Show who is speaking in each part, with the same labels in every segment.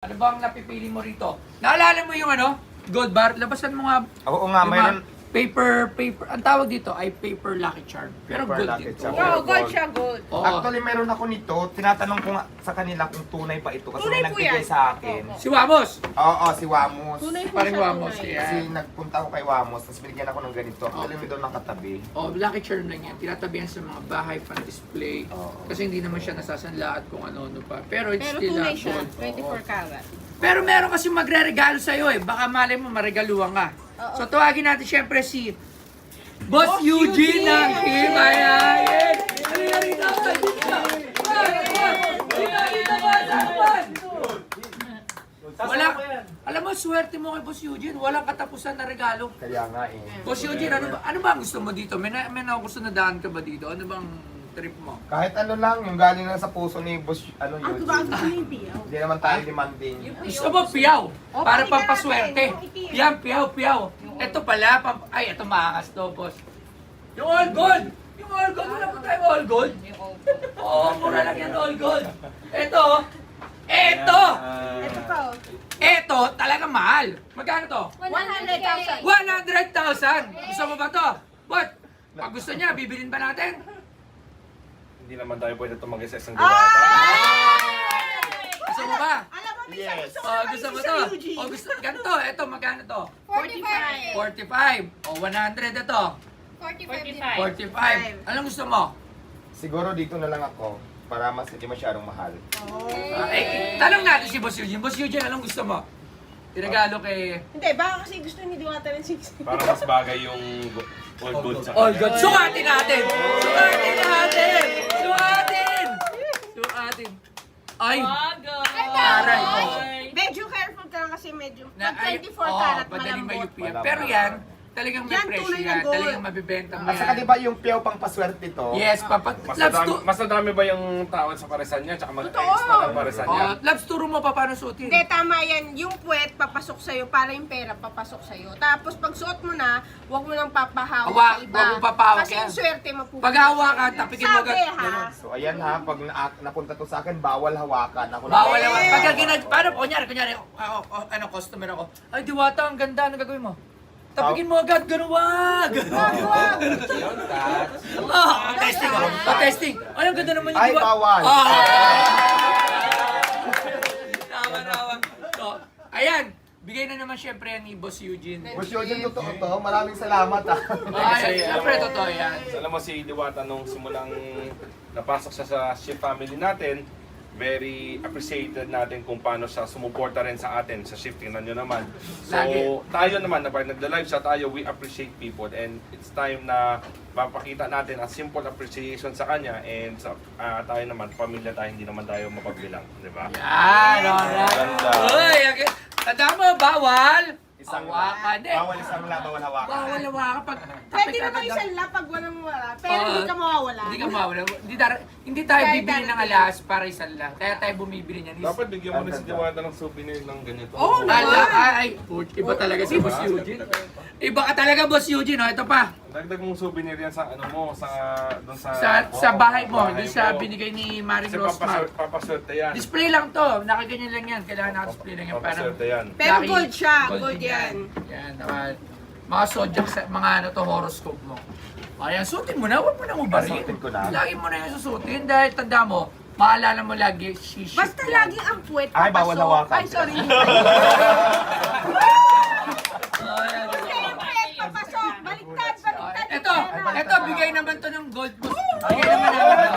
Speaker 1: Ano ba ang napipili mo rito? Naalala mo yung ano? Gold bar? Labasan mo nga.
Speaker 2: Oo nga,
Speaker 1: yung
Speaker 2: mayroon.
Speaker 1: mga paper. Ang tawag dito ay paper lucky charm. Pero
Speaker 2: Paper
Speaker 1: gold
Speaker 2: lucky
Speaker 1: dito.
Speaker 2: charm.
Speaker 3: Oo, gold siya, gold.
Speaker 1: Oo.
Speaker 2: Actually, meron ako nito. Tinatanong ko nga sa kanila kung tunay pa ito. Kasi
Speaker 3: Tunay
Speaker 2: may
Speaker 3: po
Speaker 2: nagbigay
Speaker 3: yan.
Speaker 2: sa akin.
Speaker 3: Oo.
Speaker 1: Si Wamos.
Speaker 2: Oo, si Wamos.
Speaker 3: Tunay po
Speaker 1: Paring
Speaker 3: siya,
Speaker 1: Wamos.
Speaker 3: tunay.
Speaker 1: Yan.
Speaker 2: Kasi nagpunta ako kay Wamos, tapos binigyan ako ng ganito. Actually, may doon nakatabi.
Speaker 1: Oh, lucky charm lang yan. Tinatabihan sa mga bahay pang display.
Speaker 2: Oo.
Speaker 1: Kasi hindi naman siya nasasanla at kung ano-ano pa. Pero it's
Speaker 3: Pero
Speaker 1: still
Speaker 3: tunay
Speaker 1: not
Speaker 3: siya,
Speaker 1: gold.
Speaker 3: 24 karat.
Speaker 1: Pero meron kasi magre-regalo sa'yo eh. Baka malay mo, maregaluhan ka.
Speaker 3: Oo.
Speaker 1: So tawagin natin syempre si Boss Eugene ng Himayayan. Halika rito, halika. Wala, alam mo, swerte mo kay Boss Eugene. Walang katapusan na regalo.
Speaker 2: Kaya nga eh.
Speaker 1: Boss Eugene, ano ba ang gusto mo dito? May gusto na daan ka ba dito? Ano bang trip mo?
Speaker 2: Kahit ano lang, yung galing lang sa puso ni Boss, ano
Speaker 3: Ang
Speaker 2: yun.
Speaker 3: tubago ko yung piyaw.
Speaker 2: Hindi naman tayo demanding.
Speaker 1: Gusto mo piyaw?
Speaker 3: O,
Speaker 1: Para
Speaker 3: pakita
Speaker 1: pampaswerte.
Speaker 3: natin.
Speaker 1: Yan, piyaw. Ito pala, ay, ito maangas to, boss. Yung all gold! Yung all gold, wala mo tayo all gold? Oo, mura lang yan all gold. Ito,
Speaker 3: Ito pa, oh.
Speaker 1: ito, talaga mahal. Magkano to?
Speaker 3: 100,000.
Speaker 1: 100,000! Gusto mo ba to? What? Pag gusto niya, bibilin ba natin?
Speaker 4: Hindi naman tayo pwede tumagay sa isang
Speaker 3: Ah!
Speaker 4: diwata.
Speaker 1: Gusto mo ba?
Speaker 3: Alam mo, minsan
Speaker 2: Yes.
Speaker 3: gusto ko
Speaker 1: Oh,
Speaker 3: naman
Speaker 1: gusto mo
Speaker 3: si
Speaker 1: to?
Speaker 3: Sir Eugene.
Speaker 1: Oh, gusto, ganito, ito, magkano to?
Speaker 3: 45.
Speaker 1: 45. O, 100 ito.
Speaker 5: 45.
Speaker 1: 45. Anong gusto mo?
Speaker 2: Siguro dito na lang ako para mas hindi masyadong mahal.
Speaker 1: Tanong natin si Boss Eugene. Boss Eugene, anong gusto mo? Iregalo kay
Speaker 3: Hindi, baka kasi gusto ni Diwata ng 60.
Speaker 4: Para mas bagay yung all gold sa
Speaker 1: All
Speaker 4: kanya.
Speaker 1: God. Sukatin natin! Sukatin natin! Sukatin! Ay! Aray ko.
Speaker 3: Medyo careful ka lang kasi medyo.
Speaker 1: Na,
Speaker 3: Pag
Speaker 1: ay,
Speaker 3: 24 karat,
Speaker 1: madaling
Speaker 3: malambot.
Speaker 1: mayupi yan. Pero yan, talagang may
Speaker 3: Yan,
Speaker 1: presyo
Speaker 3: tunay na
Speaker 1: yan.
Speaker 3: gold.
Speaker 1: Talagang mabibenta mo
Speaker 2: At saka
Speaker 1: yan.
Speaker 2: di ba yung piyaw pang paswerte ito?
Speaker 1: Yes, papa.
Speaker 4: Mas
Speaker 1: Labs
Speaker 4: nadami,
Speaker 1: to.
Speaker 4: mas nadami ba yung tawad sa paresan niya? Tsaka
Speaker 3: Totoo.
Speaker 4: mag-extra ng paresan niya?
Speaker 1: Oh, labs, turo mo pa paano suotin.
Speaker 3: Hindi, tama yan. Yung puwet, papasok sa'yo para yung pera papasok sa'yo. Tapos pag suot mo na, huwag mo nang papahawak
Speaker 1: Hawa-
Speaker 3: sa iba.
Speaker 1: huwag mo papahawak
Speaker 3: Kasi
Speaker 1: yan.
Speaker 3: yung swerte mapupunta.
Speaker 1: Pag hawakan, tapikin mo
Speaker 3: Sabi
Speaker 1: agad.
Speaker 3: ha.
Speaker 2: So ayan ha, pag napunta to sa akin, bawal hawakan. Ako lang.
Speaker 1: Bawal naman. Pagka paano, kunyari, ano, customer ako. Ay, Diwata, ang ganda. Ano gagawin mo? Tapikin mo agad, ganun wag! Testing ako. Testing. Ay, ang ganda naman yung
Speaker 2: Ay,
Speaker 1: Diwata.
Speaker 2: bawal.
Speaker 1: Tama. So, ayan. Bigay na naman syempre yan ni Boss Eugene.
Speaker 2: Boss Eugene, totoo to. Maraming salamat ha.
Speaker 1: Ay, syempre, totoo yan.
Speaker 4: Alam mo si Diwata nung simulang napasok siya sa shift family natin, very appreciated natin kung paano siya sumuporta rin sa atin sa shift. Tingnan nyo naman. So,
Speaker 1: Lagi.
Speaker 4: tayo naman, na pag nagda-live siya tayo, we appreciate people and it's time na mapakita natin a simple appreciation sa kanya and sa tayo naman, pamilya tayo, hindi naman tayo mapagbilang. Di ba?
Speaker 1: Yan, alright.
Speaker 4: Ganda.
Speaker 1: Uy, okay. Tanda mo, bawal.
Speaker 2: Isang
Speaker 1: Hawakan.
Speaker 2: Bawal isang la, bawal hawakan.
Speaker 1: Bawal hawakan pag
Speaker 3: Pwede
Speaker 1: tapik
Speaker 3: naman
Speaker 1: agad.
Speaker 3: isang lap pag walang wala. Pero hindi ka mawawala.
Speaker 1: Hindi ka mawala. Hindi tayo
Speaker 3: Kahit
Speaker 1: bibili ng
Speaker 3: darating.
Speaker 1: alas para isang lang. Kaya tayo bumibili niyan.
Speaker 4: Dapat bigyan mo rin si Diwata ng souvenir ng ganito.
Speaker 3: Oo,
Speaker 1: Iba talaga si Boss Eugene. Iba ka talaga, Boss Eugene. Oh. Ito pa.
Speaker 4: Dagdag mong souvenir yan sa ano mo, doon
Speaker 1: Sa bahay mo. Doon sa binigay ni Maring
Speaker 4: Kasi
Speaker 1: Rosmar.
Speaker 4: papaswerte yan.
Speaker 1: Display lang to. Nakaganyan lang yan. Kailangan naka-display lang yan. Parang
Speaker 4: Papaswerte yan.
Speaker 3: Pero
Speaker 1: Lucky.
Speaker 3: gold siya,
Speaker 1: Gold
Speaker 3: gold
Speaker 1: din
Speaker 3: yan.
Speaker 1: Yan. Mga zodiac, mga ano to, horoscope mo. Ayan, suotin mo na. Huwag mo nang ubarin.
Speaker 2: Suotin ko na.
Speaker 1: Lagi mo na yung susutin dahil tanda mo, maalala mo lagi, shiship
Speaker 3: Basta
Speaker 1: yan.
Speaker 3: laging ang puwet
Speaker 2: Ay, bawal
Speaker 3: papasok.
Speaker 2: hawakan.
Speaker 3: Ay, sorry.
Speaker 1: Ayan.
Speaker 3: Basta yung puwet papasok. Baliktad.
Speaker 1: Ito, bigay naman to ng gold mo. Bigay naman namin.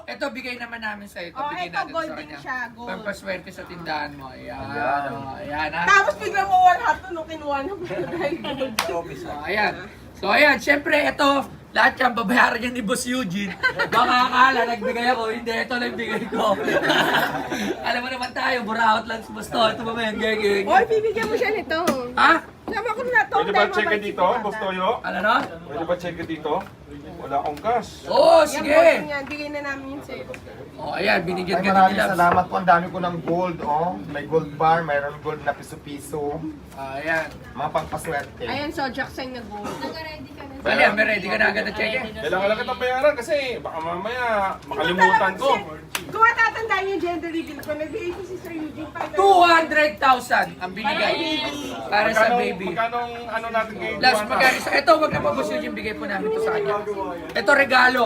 Speaker 1: Ito, bigay naman namin sa ito.
Speaker 3: Oh,
Speaker 1: Bigay
Speaker 3: ito,
Speaker 1: natin
Speaker 3: gold
Speaker 1: sa
Speaker 3: din
Speaker 1: kanya.
Speaker 3: siya, gold.
Speaker 1: Pampaswerte sa tindahan mo. Ayan.
Speaker 2: Ayan.
Speaker 1: Ayan, ha.
Speaker 3: Tapos biglang mawala ito nung kinuha ng dahil gold.
Speaker 1: So, ayan. So, ayan. Siyempre, ito, lahat yan, babayaran yan ni Boss Eugene. Baka akala, nagbigay ako. Hindi, ito lang bigay ko. Alam mo naman tayo, buraot lang si Boss to. Ito ba may gagawin?
Speaker 3: Oy, bibigyan mo siya nito.
Speaker 1: Ha?
Speaker 3: Sama ko na to.
Speaker 4: Pwede ba check dito, Boss Toyo?
Speaker 1: Ano no?
Speaker 4: Pwede ba check dito? Wala akong cash.
Speaker 1: Oo,
Speaker 3: Yan,
Speaker 1: sige.
Speaker 3: gold yan. Bigay na namin yun sa'yo.
Speaker 1: Oh, ayan, binigyan
Speaker 2: Ay,
Speaker 1: ka
Speaker 2: maraming
Speaker 1: nila.
Speaker 2: salamat po. Ang dami ko ng gold, oh. May gold bar, mayroon gold na piso-piso.
Speaker 1: Ayan.
Speaker 2: Mga pangpaswerte.
Speaker 3: Ayan, so Jackson na gold.
Speaker 1: Bali, may ready ka na agad na check eh.
Speaker 4: Kailangan lang kitang bayaran kasi baka mamaya makalimutan ko.
Speaker 3: Kung matatandaan yung gender reveal ko, nagbigay ko si Sir Eugene para
Speaker 1: 200,000 ang binigay para sa baby.
Speaker 4: Magkano ano natin kay
Speaker 1: Last
Speaker 4: Diwata?
Speaker 1: magkano sa ito, wag na pa boss yung bigay po namin to sa kanya. Ito regalo.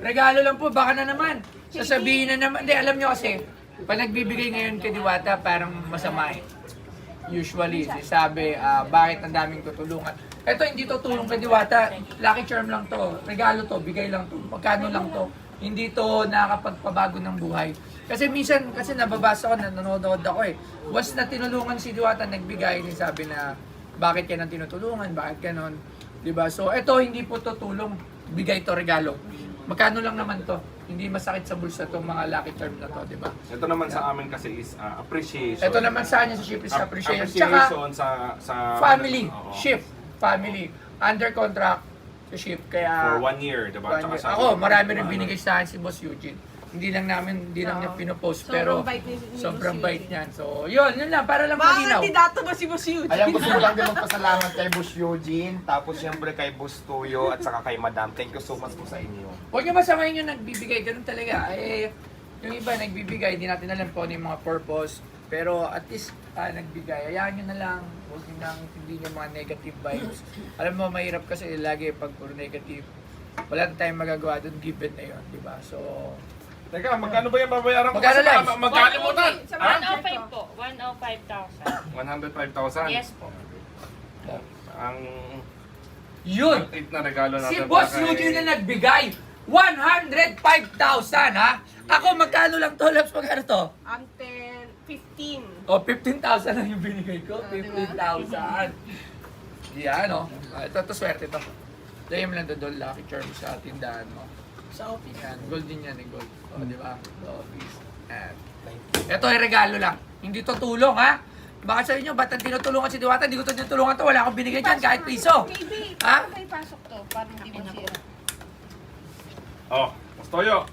Speaker 1: Regalo lang po, baka na naman. Sasabihin na naman, hindi alam nyo kasi, pag nagbibigay ngayon kay Diwata, parang masama eh. Usually, sabi, bakit ang daming tutulungan. Ito hindi to tulong kay Diwata, lucky charm lang to, regalo to, bigay lang to, magkano lang to. Hindi to nakakapagpabago ng buhay. Kasi minsan, kasi nababasa ko, nanonood ako eh. Once na tinulungan si Diwata, nagbigay, sabi na, bakit yan ang tinutulungan, bakit ganon. Diba? So, ito hindi po to tulong, bigay to regalo. Magkano lang naman to? Hindi masakit sa bulsa tong mga lucky charm na to, diba?
Speaker 4: Ito naman sa amin kasi is appreciation.
Speaker 1: Ito naman sa kanya sa ship is appreciation. Tsaka,
Speaker 4: Appreciation sa
Speaker 1: family,
Speaker 4: Oo.
Speaker 1: shift, family, under contract sa ship. Kaya,
Speaker 4: For 1 year, diba?
Speaker 1: one
Speaker 4: Tsaka
Speaker 1: year.
Speaker 4: sa
Speaker 1: Ako, marami rin binigay sa akin si Boss Eugene. Hindi lang niya pinopost, pero
Speaker 3: Sobrang bait ni
Speaker 1: sobrang
Speaker 3: Boss
Speaker 1: bait
Speaker 3: Eugene.
Speaker 1: niyan. So, yun lang, para lang
Speaker 3: Mga
Speaker 1: malinaw.
Speaker 3: kandidato ba si Boss Eugene?
Speaker 2: Ayan, gusto ko lang din magpasalamat kay Boss Eugene, tapos siyempre kay Boss Tuyo, at saka kay Madam. Thank you so much po sa inyo.
Speaker 1: Huwag niyo masamayin yung nagbibigay, ganun talaga. Eh, yung iba nagbibigay, hindi natin alam kung ano yung mga purpose. Pero at least nagbigay, hayaan nyo na lang. Huwag nyo nang hindi yung mga negative vibes. Alam mo, mahirap kasi lagi pag puro negative. Wala na tayong magagawa doon, given na yun, di ba? So,
Speaker 4: Teka, magkano ba yung babayaran ko?
Speaker 1: Magkano
Speaker 4: Kasi
Speaker 1: live?
Speaker 4: baka magkalimutan.
Speaker 3: Sa
Speaker 4: Ha?
Speaker 5: 105 po. 105,000.
Speaker 4: 105,000.
Speaker 5: Yes po.
Speaker 4: Ang
Speaker 1: yun!
Speaker 4: tip na regalo natin.
Speaker 1: Si Boss
Speaker 4: para kay-
Speaker 1: Eugene na nagbigay, 105,000 ha? Ako, magkano lang to, Labs? Magkano to?
Speaker 3: 15.
Speaker 1: O, 15,000 lang yung binigay ko. 15,000. Yan, no? Ito, swerte to. Dahil mo lang doon, lucky charm sa tindahan mo. Sa office yan. Gold din yan, gold. O, di ba? Sa office. Yan. Ito ay regalo lang. Hindi to tulong, ha? Baka sabi nyo, ba't ang tinutulungan si Diwata? Hindi ko to tinutulungan to. Wala akong binigay dyan, kahit piso.
Speaker 3: Maybe,
Speaker 1: Ha?
Speaker 3: may pasok to para hindi masira.
Speaker 4: Oh, Boss Toyo.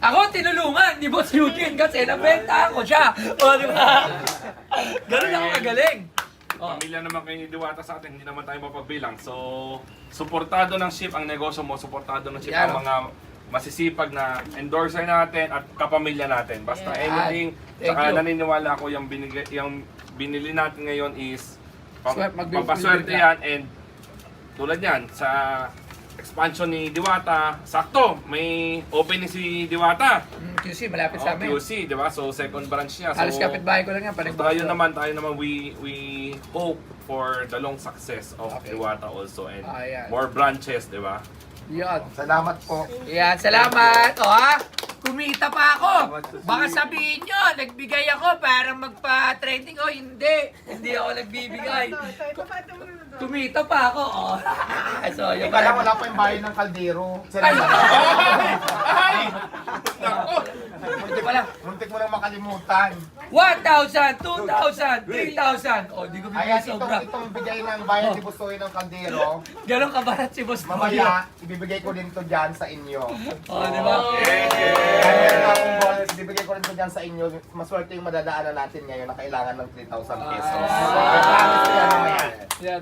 Speaker 1: Ako tinulungan ni Boss Eugene kasi nabenta ko siya. O, di ba? Ganun ako kagaling. O,
Speaker 4: Pamilya naman kayo ni Diwata sa atin, hindi naman tayo mapagbilang. So, suportado ng ship ang negosyo mo, suportado ng ship
Speaker 1: Yan,
Speaker 4: ang mga masisipag na endorser natin at kapamilya natin. Basta
Speaker 1: Yan.
Speaker 4: anything,
Speaker 1: Thank
Speaker 4: saka
Speaker 1: you.
Speaker 4: naniniwala ako yung binili natin ngayon is
Speaker 1: Magbibigay
Speaker 4: papaswerte
Speaker 1: ka.
Speaker 4: yan and tulad yan sa expansion ni Diwata, sakto, may opening si Diwata.
Speaker 1: QC, malapit sa amin.
Speaker 4: QC, di ba? So, second branch niya. So,
Speaker 1: Halos kapitbahay ko lang yan.
Speaker 4: So, tayo naman, we hope for the long success of
Speaker 1: Okay.
Speaker 4: Diwata also and
Speaker 1: Ayan.
Speaker 4: more branches, di ba?
Speaker 1: Yan.
Speaker 2: Salamat po.
Speaker 1: Yan, salamat. O ha, kumita pa ako. Baka sabihin nyo, nagbigay ako para magpa-trending. O, hindi. Hindi ako nagbibigay.
Speaker 3: Ito, pato mo na doon.
Speaker 1: Kumita pa ako. O. So, yung
Speaker 2: Ika lang, wala pa yung bahay ng kaldero.
Speaker 1: Ay!
Speaker 4: Ay! Nako!
Speaker 1: Wala.
Speaker 2: Muntik mo nang makalimutan.
Speaker 1: 1,000, 2,000, 3,000. O, di ko bigay
Speaker 2: Ayan,
Speaker 1: sobra.
Speaker 2: itong bigay ng bayan ni Busoy ng kaldero,
Speaker 1: Ganon kabarat si Boss Toyo.
Speaker 2: mamaya, ibibigay ko din to dyan sa inyo.
Speaker 1: O, di ba?
Speaker 2: Kaya meron akong balls, ibibigay ko rin to dyan sa inyo. Maswerte yung madadaanan natin ngayon na kailangan ng 3,000 pesos.
Speaker 1: Ah.
Speaker 2: Promise ko yan mamaya.
Speaker 1: Yan.